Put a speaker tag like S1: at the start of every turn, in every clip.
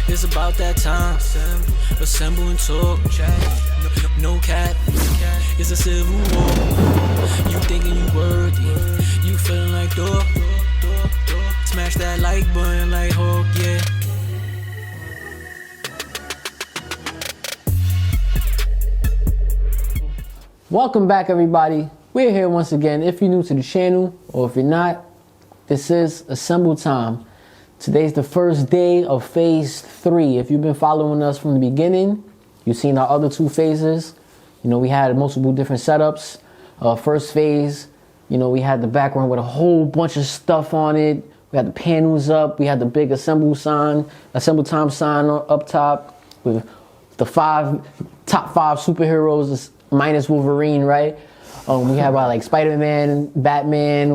S1: It's about that time. Assemble and talk. No cap. It's a civil war. You thinking you worthy. You feeling like dog. Smash that like button like Hulk, yeah.
S2: Welcome back, everybody. We're here once again. If you're new to the channel, or if you're not, this is Assemble Time. Today's the first day of phase 3. If you've been following us from the beginning, you've seen our other 2 phases. You know, we had multiple different setups. First phase, you know, we had the background with a whole bunch of stuff on it. We had the panels up. We had the big Assemble Time sign up top with the top 5 superheroes minus Wolverine, right? We have like Spider-Man, Batman,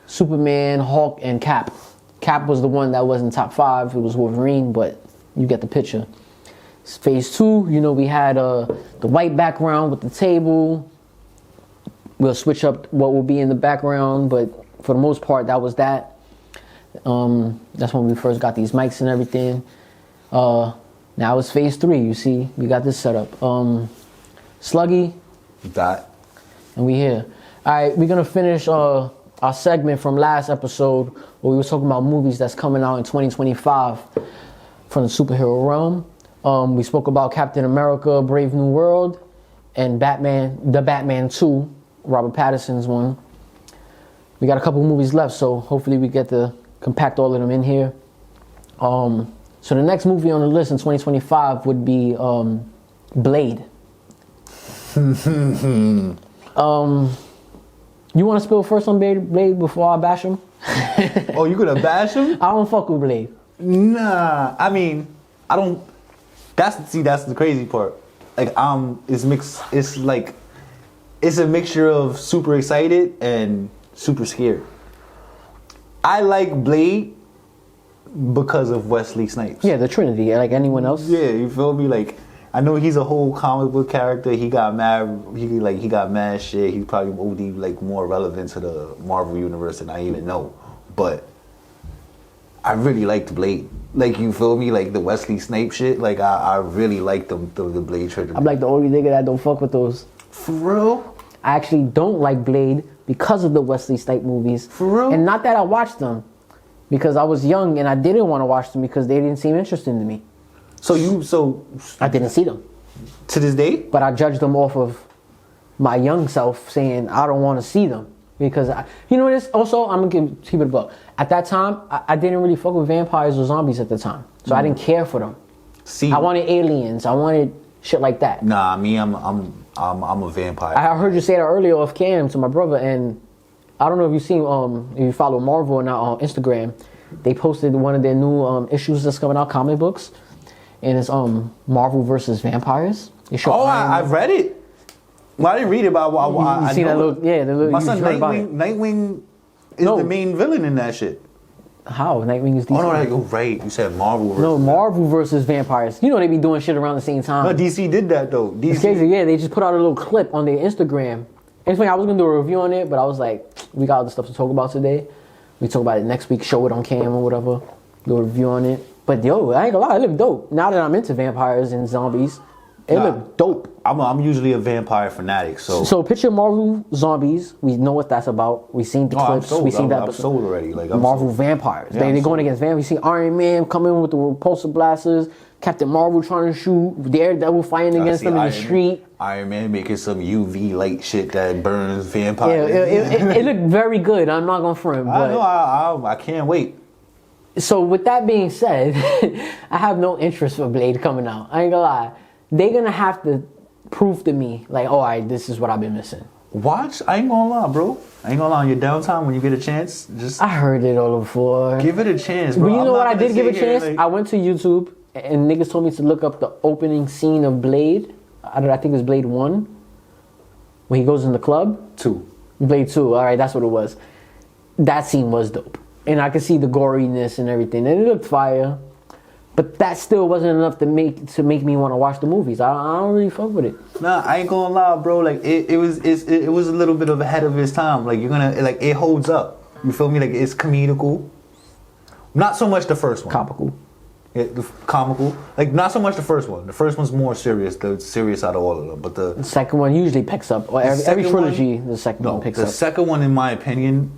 S2: Superman, Hulk, and Cap. Cap was the one that wasn't top 5. It was Wolverine, but you get the picture. Phase 2, you know, we had the white background with the table. We'll switch up what will be in the background, but for the most part, that was that. That's when we first got these mics and everything. Now it's phase 3. You see, we got this set up. Sluggy.
S3: Dot. And
S2: we here. All right, we're gonna finish our segment from last episode where we were talking about movies that's coming out in 2025 from the superhero realm. We spoke about Captain America, Brave New World, and The Batman 2, Robert Pattinson's one. We got a couple movies left, so hopefully we get to compact all of them in here. So the next movie on the list in 2025 would be Blade. You want to spill first on Blade before I bash him?
S3: Oh, you gonna bash him?
S2: I don't fuck with Blade.
S3: Nah, I mean, I don't. That's the crazy part. Like, it's mixed. It's like, it's a mixture of super excited and super scared. I like Blade because of Wesley Snipes.
S2: Yeah, the Trinity, like anyone else.
S3: Yeah, you feel me? Like, I know he's a whole comic book character. He got mad. He got mad shit. He's probably OD like more relevant to the Marvel universe than I even know. But I really liked Blade. Like, you feel me? Like the Wesley Snipes shit. Like, I really liked the Blade trilogy.
S2: I'm like the only nigga that don't fuck with those.
S3: For real?
S2: I actually don't like Blade because of the Wesley Snipes movies.
S3: For real?
S2: And not that I watched them, because I was young and I didn't want to watch them because they didn't seem interesting to me. So I didn't see them.
S3: To this day?
S2: But I judged them off of my young self saying I don't want to see them. Because, you know what it is? Also, I'm going to keep it a buck. At that time, I didn't really fuck with vampires or zombies at the time. So I didn't care for them. See, I wanted aliens. I wanted shit like that.
S3: Nah, me, I'm a vampire.
S2: I heard you say that earlier off cam to my brother, and I don't know if you've seen, if you follow Marvel or not on Instagram, they posted one of their new issues that's coming out, comic books. And it's Marvel versus Vampires.
S3: I've read it. Well, I didn't read it, but I
S2: seen that little, yeah, the little.
S3: My son Nightwing is the main villain in that shit.
S2: How? Nightwing is DC.
S3: Oh no, you're right. You said Marvel versus.
S2: No, Marvel versus Vampires. You know they be doing shit around the same time.
S3: No, DC did that though. DC.
S2: It's crazy, yeah. They just put out a little clip on their Instagram. And it's funny, I was gonna do a review on it, but I was like, we got other stuff to talk about today. We talk about it next week. Show it on cam or whatever. Do a review on it. But yo, I ain't gonna lie, it look dope. Now that I'm into vampires and zombies, it look dope.
S3: I'm usually a vampire fanatic, so.
S2: So picture Marvel zombies. We know what that's about. We seen the clips. We seen that.
S3: I'm sold already. Like,
S2: Marvel vampires. Yeah, they're going against vampires. We see Iron Man coming with the repulsor blasters. Captain Marvel trying to shoot. Daredevil fighting against them in the street.
S3: Iron Man making some UV light shit that burns vampires.
S2: Yeah, it looked very good. I'm not gonna front.
S3: I know. I can't wait.
S2: So with that being said, I have no interest for Blade coming out. I ain't gonna lie. They're gonna have to prove to me, like, oh, this is what I've been missing.
S3: Watch. I ain't gonna lie, bro. I ain't gonna lie. On your downtime, when you get a chance,
S2: I heard it all before.
S3: Give it a chance, bro.
S2: But you know what I did give a chance? I went to YouTube and niggas told me to look up the opening scene of Blade. I think it was Blade 1. When he goes in the club.
S3: 2.
S2: Blade 2. All right, that's what it was. That scene was dope. And I could see the goriness and everything. And it looked fire. But that still wasn't enough to make me want to watch the movies. I don't really fuck with it.
S3: Nah, I ain't gonna lie, bro. Like it was a little bit of ahead of its time. Like it holds up. You feel me? Like it's comedical, Not so much the first one.
S2: Comical.
S3: Yeah, the comical. Like, not so much the first one. The first one's more serious. The serious out of all of them. But
S2: The second one usually picks up. Or every trilogy, the second one picks up.
S3: The second one, in my opinion,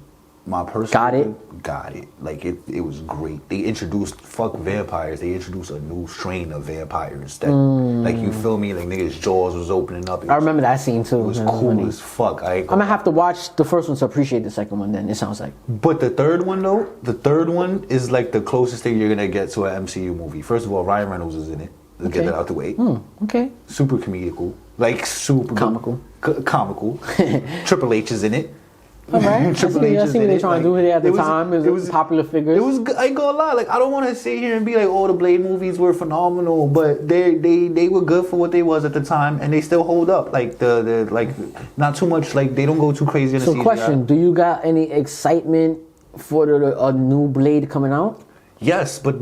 S3: my personal
S2: Got it.
S3: Like, it was great. They introduced vampires. They introduced a new strain of vampires that, like, you feel me? Like, niggas' jaws was opening up.
S2: I remember that scene too.
S3: It was cool as fuck. I'm
S2: gonna have to watch the first one to appreciate the second one. Then it sounds like.
S3: But the third one though, the third one is like the closest thing you're gonna get to an MCU movie. First of all, Ryan Reynolds is in it. Let's get that out the way.
S2: Okay.
S3: Super comedical, like super
S2: comical.
S3: Comical. Triple H is in it.
S2: All right. I see what they're trying to do here at the time. It was popular figures.
S3: It was. I ain't gonna lie. Like, I don't want to sit here and be like, "Oh, the Blade movies were phenomenal," but they were good for what they was at the time, and they still hold up. Like the like, not too much. Like, they don't go too crazy in the CGI.
S2: So, question: do you got any excitement for a new Blade coming out?
S3: Yes, but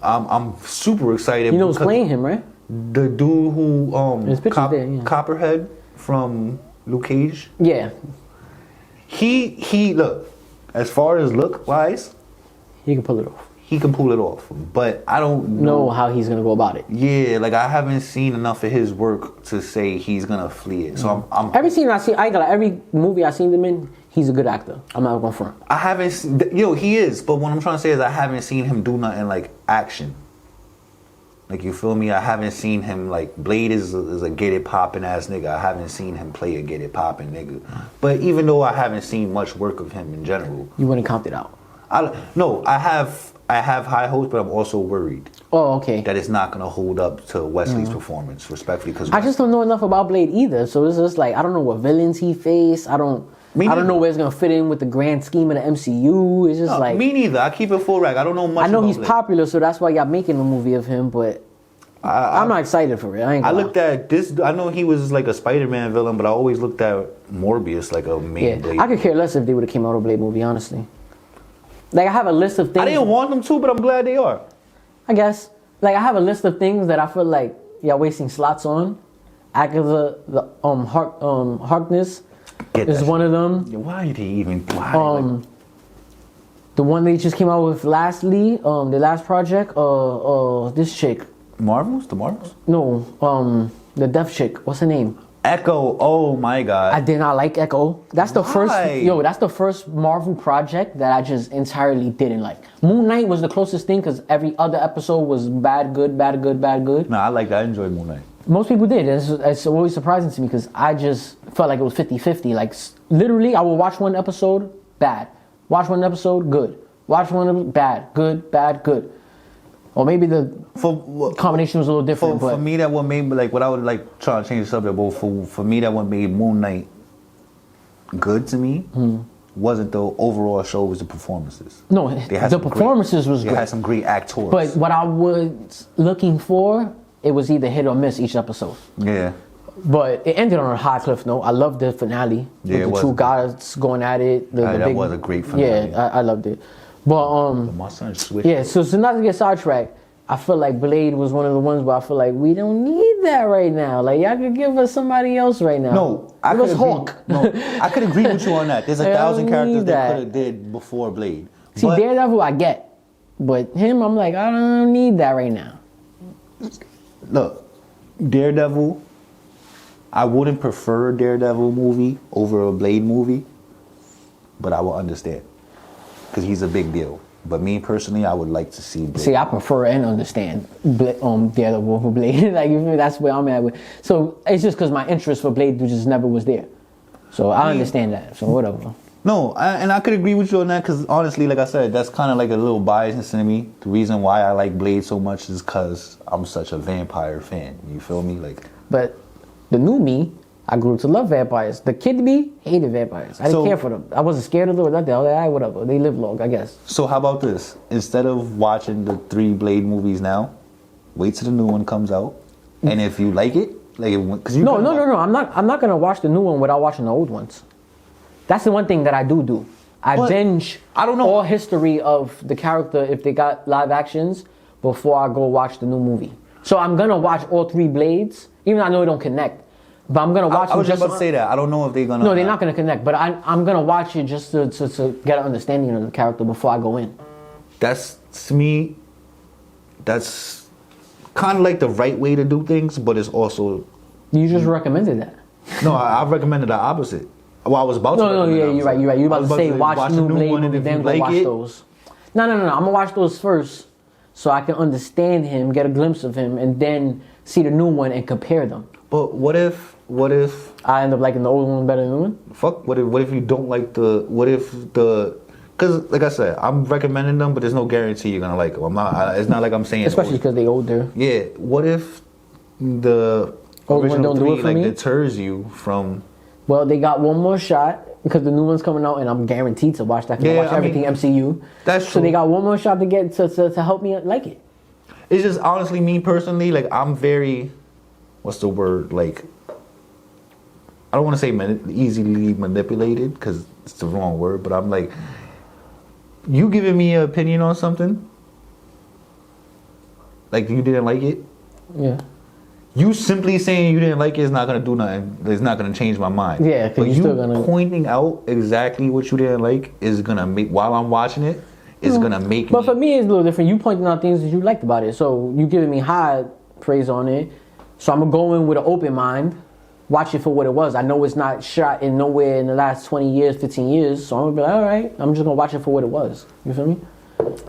S3: I'm super excited.
S2: You know who's playing him, right?
S3: The dude who
S2: There's pictures there, yeah.
S3: Copperhead from Luke Cage.
S2: Yeah.
S3: He look, as far as look wise,
S2: He can pull it off.
S3: he can pull it off. But I don't
S2: Know how he's gonna go about it.
S3: Yeah, like, I haven't seen enough of his work to say he's gonna flee it. So I'm
S2: Every scene I see, every movie I seen him in, he's a good actor. I'm not going front.
S3: I haven't seen, he is, but what I'm trying to say is I haven't seen him do nothing like action. Like, you feel me? I haven't seen him, like, Blade is a get it poppin' ass nigga. I haven't seen him play a get it poppin' nigga. But even though I haven't seen much work of him in general,
S2: You wouldn't count it out.
S3: I have high hopes, but I'm also worried
S2: Oh, okay.
S3: that it's not gonna hold up to Wesley's performance, respectfully. Because
S2: I just don't know enough about Blade either. So it's just like I don't know what villains he faced. I don't know where it's gonna fit in with the grand scheme of the MCU. It's just like
S3: me neither. I keep it full rack. I don't know much.
S2: I know
S3: about
S2: he's
S3: Blade.
S2: popular, so that's why y'all making a movie of him. But I'm not excited for it.
S3: I looked at this. I know he was like a Spider-Man villain, but I always looked at Morbius like a main Blade.
S2: I could care less if they would have came out with a Blade movie, honestly. Like, I have a list of things.
S3: I didn't want them to, but I'm glad they are.
S2: I guess. Like, I have a list of things that I feel like y'all wasting slots on. Agatha, Harkness is one of them.
S3: Why did he even?
S2: The one they just came out with lastly, the last project, this chick.
S3: Marvels? The Marvels?
S2: No, the deaf chick. What's her name?
S3: Echo. Oh my God.
S2: I did not like Echo. That's the
S3: Why?
S2: that's the first Marvel project that I just entirely didn't like. Moon Knight was the closest thing because every other episode was bad, good, bad, good, bad, good.
S3: Nah, I like that. I enjoyed Moon Knight.
S2: Most people did. It's always surprising to me because I just felt like it was 50-50. Like, literally, I will watch one episode, bad. Watch one episode, good. Watch one episode, bad, good. Or maybe the combination was a little different.
S3: For me, that one made, like, what I would like try to change the subject, but for me, that one made Moon Knight good to me. Wasn't the overall show, was the performances.
S2: No, the performances was great.
S3: They had some great actors.
S2: But what I was looking for, it was either hit or miss each episode.
S3: Yeah.
S2: But it ended on a high cliff note. I loved the finale.
S3: Yeah,
S2: with the two guys going at it.
S3: That was a great finale.
S2: Yeah, I loved it. But
S3: my son switched.
S2: yeah, so not to get sidetracked, I feel like Blade was one of the ones where I feel like we don't need that right now. Like, y'all could give us somebody else right now.
S3: No,
S2: I could Hawk.
S3: No, I could agree with you on that. There's 1,000 characters they could have did before Blade.
S2: See, Daredevil I get, but him, I'm like, I don't need that right now.
S3: Look, Daredevil, I wouldn't prefer a Daredevil movie over a Blade movie, but I will understand. Because he's a big deal. But me personally, I would like to see Blade.
S2: See, I prefer and understand Daredevil over Blade. Like, you feel me? That's where I'm at with. So it's just because my interest for Blade just never was there. So I understand that. So whatever.
S3: No, and I could agree with you on that because honestly, like I said, that's kind of like a little biasness in me. The reason why I like Blade so much is because I'm such a vampire fan. You feel me? Like,
S2: but the new me, I grew to love vampires. The kid me hated vampires. I didn't care for them. I wasn't scared of them or nothing. I was like, whatever. They live long, I guess.
S3: So how about this? Instead of watching the 3 Blade movies now, wait till the new one comes out, and if you like it, like, because you
S2: no. I'm not gonna watch the new one without watching the old ones. That's the one thing that I do. I binge.
S3: I don't know
S2: all history of the character if they got live actions before I go watch the new movie. So I'm gonna watch all 3 Blades, even though I know it don't connect. But I'm gonna watch.
S3: I was just about to say that. I don't know if they're gonna.
S2: No, they're not gonna connect. But I'm gonna watch it just to get an understanding of the character before I go in.
S3: that's to me. That's kind of like the right way to do things, but it's also.
S2: You just recommended that.
S3: No, I recommended the opposite. Well, I was about to.
S2: No, yeah, you're right. You're about to say watch the new Blade
S3: one,
S2: movie,
S3: and
S2: then
S3: if
S2: go
S3: you like
S2: watch
S3: it,
S2: those. No. I'm gonna watch those first, so I can understand him, get a glimpse of him, and then see the new one and compare them.
S3: But what if
S2: I end up liking the old one better than the new one?
S3: fuck? What if you don't like the? What if the? Because like I said, I'm recommending them, but there's no guarantee you're gonna like them. I'm not. It's not like I'm saying.
S2: Especially because they older.
S3: Yeah. What if the
S2: Old one
S3: original
S2: don't do it
S3: three
S2: for
S3: like
S2: me?
S3: deters you from?
S2: Well, they got one more shot because the new one's coming out, and I'm guaranteed to watch that. Cause I watch everything MCU.
S3: That's
S2: so
S3: true.
S2: they got one more shot to get to help me like it.
S3: It's just honestly me personally, like I'm very, what's the word? Like, I don't want to say easily manipulated because it's the wrong word, but I'm like, you giving me an opinion on something, like you didn't like it.
S2: Yeah.
S3: You simply saying you didn't like it is not gonna do nothing. It's not gonna change my mind.
S2: Yeah, 'cause
S3: but
S2: you're
S3: you
S2: still gonna
S3: pointing out exactly what you didn't like is gonna make while I'm watching it is gonna make
S2: But
S3: me.
S2: for me, it's a little different. You pointing out things that you liked about it, so you giving me high praise on it. So I'm gonna go in with an open mind, watch it for what it was. I know it's not shot in nowhere in the last 20 years, 15 years. So I'm gonna be like, all right, I'm just gonna watch it for what it was. You feel me?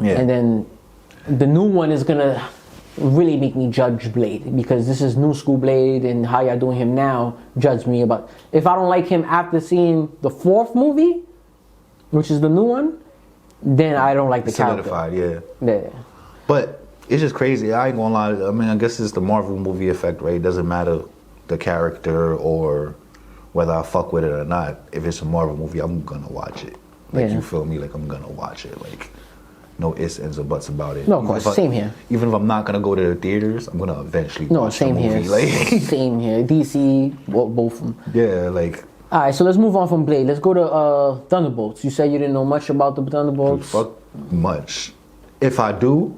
S3: Yeah.
S2: And then the new one is gonna really make me judge Blade because this is new school Blade and how y'all doing him now. Judge me about if I don't like him after seeing the fourth movie, which is the new one, then I don't like the
S3: Solidified,
S2: character. Yeah.
S3: But it's just crazy. I ain't gonna lie. I mean, I guess it's the Marvel movie effect, right? It doesn't matter the character or whether I fuck with it or not. If it's a Marvel movie, I'm gonna watch it. Like,
S2: Yeah.
S3: you feel me? Like, I'm gonna watch it. Like, no ifs, ands, or buts about it.
S2: No, of course. Same here.
S3: Even if I'm not gonna go to the theaters, I'm gonna eventually
S2: No,
S3: watch
S2: same
S3: the movie.
S2: here.
S3: Like,
S2: Same here. DC, both of them.
S3: yeah, like,
S2: All right, so let's move on from Blade. Let's go to Thunderbolts. You said you didn't know much about the Thunderbolts.
S3: fuck much. If I do,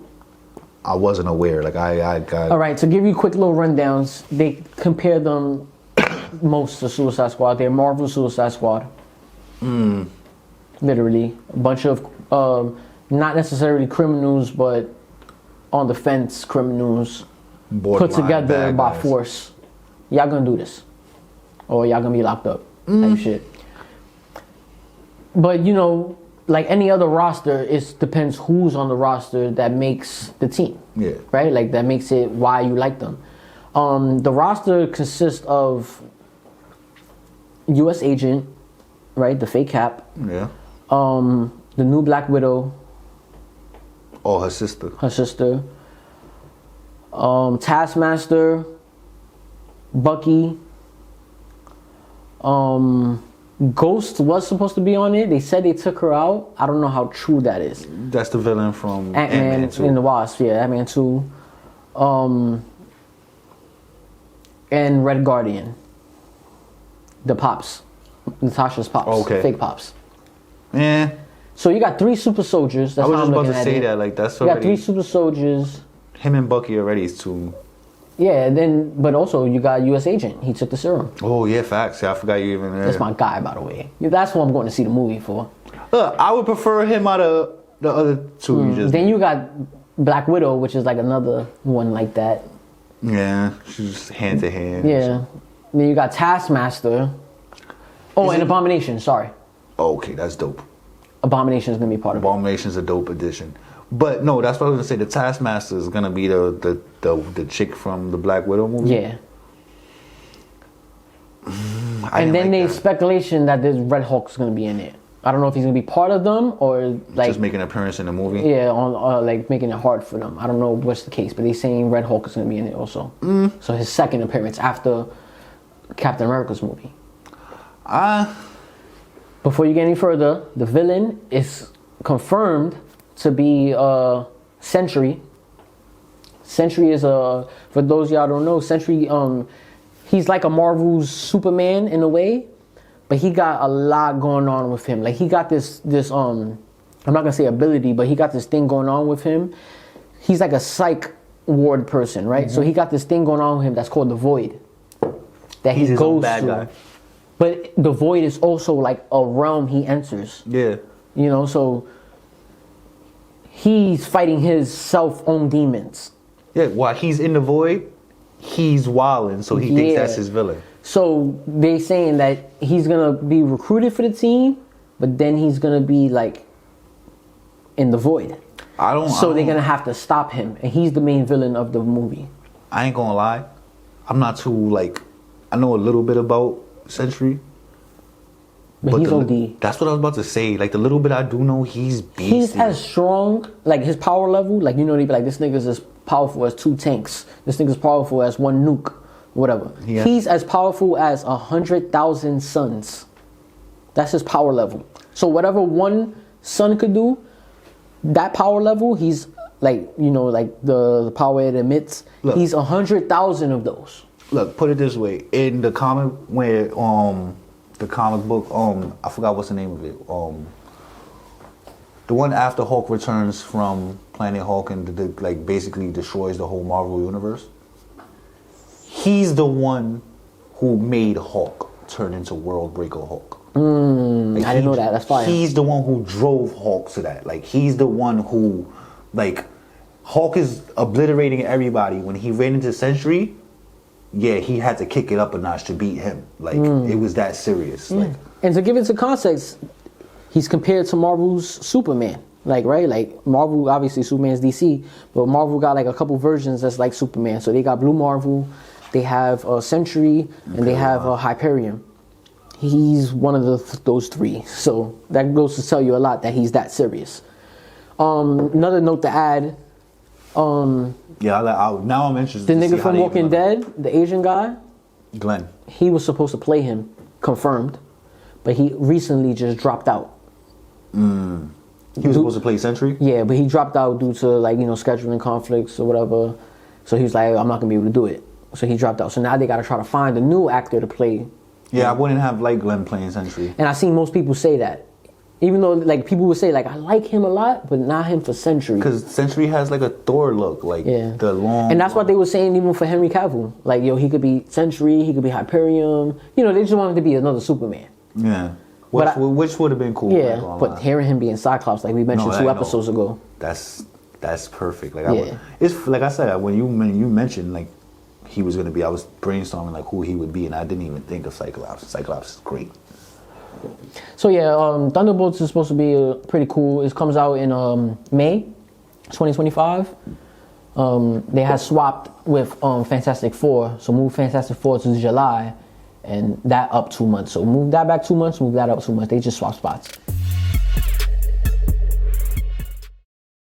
S3: I wasn't aware. Like, I got.
S2: All right, to give you quick little rundowns, they compare them most to Suicide Squad. They're Marvel Suicide Squad. Literally. A bunch of not necessarily criminals, but on the fence criminals put
S3: borderline
S2: together
S3: bad
S2: by
S3: guys.
S2: force. Y'all gonna do this. Or y'all gonna be locked up. Type shit. But you know, like any other roster, it depends who's on the roster that makes the team.
S3: Yeah.
S2: Right? Like that makes it why you like them. The roster consists of US Agent, right? The fake Cap.
S3: Yeah.
S2: The new Black Widow,
S3: Oh, her sister.
S2: her sister. Taskmaster, Bucky. Ghost was supposed to be on it. They said they took her out. I don't know how true that is.
S3: That's the villain from
S2: Ant-Man
S3: Ant-Man 2.
S2: and the Wasp, yeah, Ant-Man 2. And Red Guardian. The Pops. Natasha's Pops.
S3: Okay.
S2: Fake Pops.
S3: Yeah.
S2: So you got 3 super soldiers. That's
S3: I was
S2: how
S3: just
S2: I'm
S3: about
S2: looking
S3: to
S2: at
S3: say
S2: it.
S3: that. Like, that's
S2: You got 3
S3: already.
S2: super soldiers.
S3: Him and Bucky already is too.
S2: Yeah, and then, but also you got US Agent. He took the serum.
S3: Oh, yeah, facts. Yeah, I forgot you even there.
S2: That's my guy, by the way. That's what I'm going to see the movie for.
S3: Look, I would prefer him out of the other two. You just
S2: Then you got Black Widow, which is like another one like that.
S3: Yeah, she's hand to hand.
S2: Yeah. Then you got Taskmaster. Oh, and Abomination, sorry.
S3: Okay, that's dope.
S2: Abomination is going to be part of it.
S3: Abomination's a dope addition. But no, that's what I was gonna say. The Taskmaster is gonna be the chick from the Black Widow movie.
S2: Yeah.
S3: I
S2: And
S3: didn't
S2: then
S3: like
S2: there's
S3: that.
S2: speculation that this Red Hulk's going to be in it. I don't know if he's going to be part of them or like
S3: just make an appearance in the movie.
S2: yeah, on like making it hard for them. I don't know what's the case, but they're saying Red Hulk is going to be in it also. So his second appearance after Captain America's movie. Before you get any further, the villain is confirmed to be Sentry. Sentry is for those y'all don't know, Sentry he's like a Marvel's Superman in a way, but he got a lot going on with him. Like he got this I'm not gonna say ability, but he got this thing going on with him. He's like a psych ward person, right? So he got this thing going on with him that's called the Void. That
S3: He's
S2: he
S3: his own
S2: goes
S3: bad
S2: through.
S3: guy.
S2: But the Void is also like a realm he enters.
S3: Yeah.
S2: You know, so he's fighting his self-own demons.
S3: Yeah, while he's in the void, he's wilding, so he thinks that's his villain.
S2: So they saying that he's gonna be recruited for the team, but then he's gonna be like in the void. So they're gonna have to stop him, and he's the main villain of the movie.
S3: I ain't gonna lie, I'm not too like. I know a little bit about Sentry.
S2: But he's OD.
S3: That's what I was about to say. Like, the little bit I do know, he's beastie.
S2: He's as strong, like his power level, like, you know, they be like, this nigga's as powerful as 2 tanks. This nigga's powerful as 1 nuke, whatever. Yeah. He's as powerful as 100,000 suns. That's his power level. So whatever one sun could do, that power level, he's like, you know, like the power it emits, look, he's 100,000 of those.
S3: Look, put it this way. In the comic where, the comic book, I forgot what's the name of it. The one after Hulk returns from Planet Hulk and like basically destroys the whole Marvel universe. He's the one who made Hulk turn into World Breaker Hulk.
S2: Like, I didn't know that. That's fine.
S3: He's the one who drove Hulk to that. Like, he's the one who, like, Hulk is obliterating everybody. When he ran into Sentry, yeah, he had to kick it up a notch to beat him. Like, it was that serious. Like,
S2: and to give it some context, he's compared to Marvel's Superman. Like, right? Like, Marvel, obviously, Superman's DC, but Marvel got, like, a couple versions that's like Superman. So they got Blue Marvel, they have Sentry, and they have Hyperion. He's one of those 3. So that goes to tell you a lot that he's that serious. Another note to add,
S3: yeah, now I'm interested.
S2: The nigga from Walking Dead, the Asian guy,
S3: Glenn.
S2: He was supposed to play him, confirmed, but he recently just dropped out.
S3: He was supposed to play Sentry?
S2: Yeah, but he dropped out due to, like, you know, scheduling conflicts or whatever. So he was like, I'm not gonna be able to do it. So he dropped out. So now they gotta try to find a new actor to play.
S3: Yeah, I wouldn't have liked Glenn playing Sentry.
S2: And I seen most people say that. Even though, like, people would say, like, I like him a lot, but not him for Sentry.
S3: Because Sentry has, like, a Thor look. Like, the long...
S2: And that's what they were saying even for Henry Cavill. Like, yo, he could be Sentry, he could be Hyperion. You know, they just wanted to be another Superman.
S3: Yeah. Which would have been cool.
S2: Yeah, but hearing him being Cyclops, like we mentioned 2 episodes ago.
S3: That's perfect. Like, it's like I said, when you mentioned, like, he was going to be, I was brainstorming, like, who he would be, and I didn't even think of Cyclops. Cyclops is great.
S2: So yeah, Thunderbolts is supposed to be pretty cool. It comes out in May 2025. They had swapped with Fantastic Four, so move Fantastic Four to July, and that up 2 months. So move that back 2 months, move that up 2 months. They just swapped spots.